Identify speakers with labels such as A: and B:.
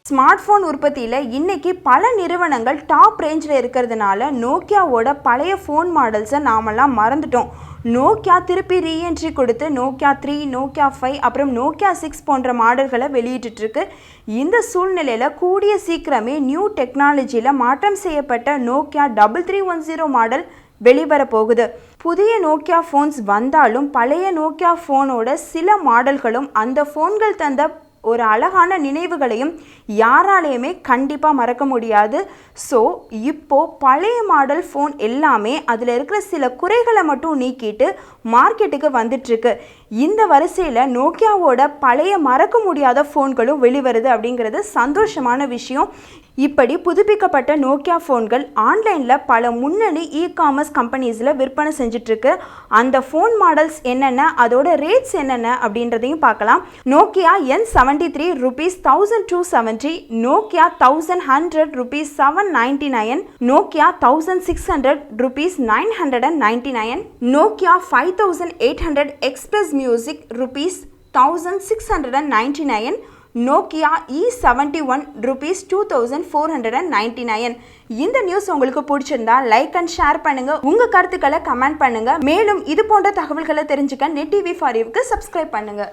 A: Smart phone உற்பத்தியில் இன்னைக்கு பல நிறுவனங்கள் டாப் ரேஞ்சில் இருக்கிறதுனால நோக்கியாவோட பழைய ஃபோன் மாடல்ஸை நாமெல்லாம் மறந்துட்டோம். நோக்கியா திருப்பி ரீஎன்ட்ரி கொடுத்து நோக்கியா 3, நோக்கியா 5 அப்புறம் நோக்கியா 6 போன்ற மாடல்களை வெளியிட்டுருக்கு. இந்த சூழ்நிலையில் கூடிய சீக்கிரமே நியூ டெக்னாலஜியில் மாற்றம் செய்யப்பட்ட நோக்கியா 3310 மாடல் வெளிவர போகுது. புதிய நோக்கியா ஃபோன்ஸ் வந்தாலும் பழைய நோக்கியா ஃபோனோட சில மாடல்களும் அந்த ஃபோன்கள் தந்த ஒரு அழகான நினைவுகளையும் யாராலையுமே கண்டிப்பாக மறக்க முடியாது. ஸோ இப்போது பழைய மாடல் ஃபோன் எல்லாமே அதில் இருக்கிற சில குறைகளை மட்டும் நீக்கிட்டு மார்க்கெட்டுக்கு வந்துட்டுருக்கு. இந்த வரிசையில் நோக்கியாவோட பழைய மறக்க முடியாத ஃபோன்களும் வெளிவருது அப்படிங்கிறது சந்தோஷமான விஷயம். இப்படி புதுப்பிக்கப்பட்ட நோக்கியா ஃபோன்கள் ஆன்லைனில் பல முன்னணி இ-காமர்ஸ் கம்பெனிஸில் விற்பனை செஞ்சிட்ருக்கு. அந்த ஃபோன் மாடல்ஸ் என்னென்ன, அதோட ரேட்ஸ் என்னென்ன அப்படின்றதையும் பார்க்கலாம். Nokia N73 rupees 1270, Nokia 1100 rupees 799, Nokia 1600 rupees 999, Nokia 5800 express music rupees 1699, Nokia E71 rupees 2499. இந்த நியூஸ் உங்களுக்கு பிடிச்சிருந்தா லைக் அண்ட் ஷேர் பண்ணுங்க, உங்க கருத்துக்களை கமெண்ட் பண்ணுங்க. மேலும் இது போன்ற தகவல்களை தெரிஞ்சுக்க நெட் டிவி ஃபார் யூக்கு சப்ஸ்கிரைப் பண்ணுங்க.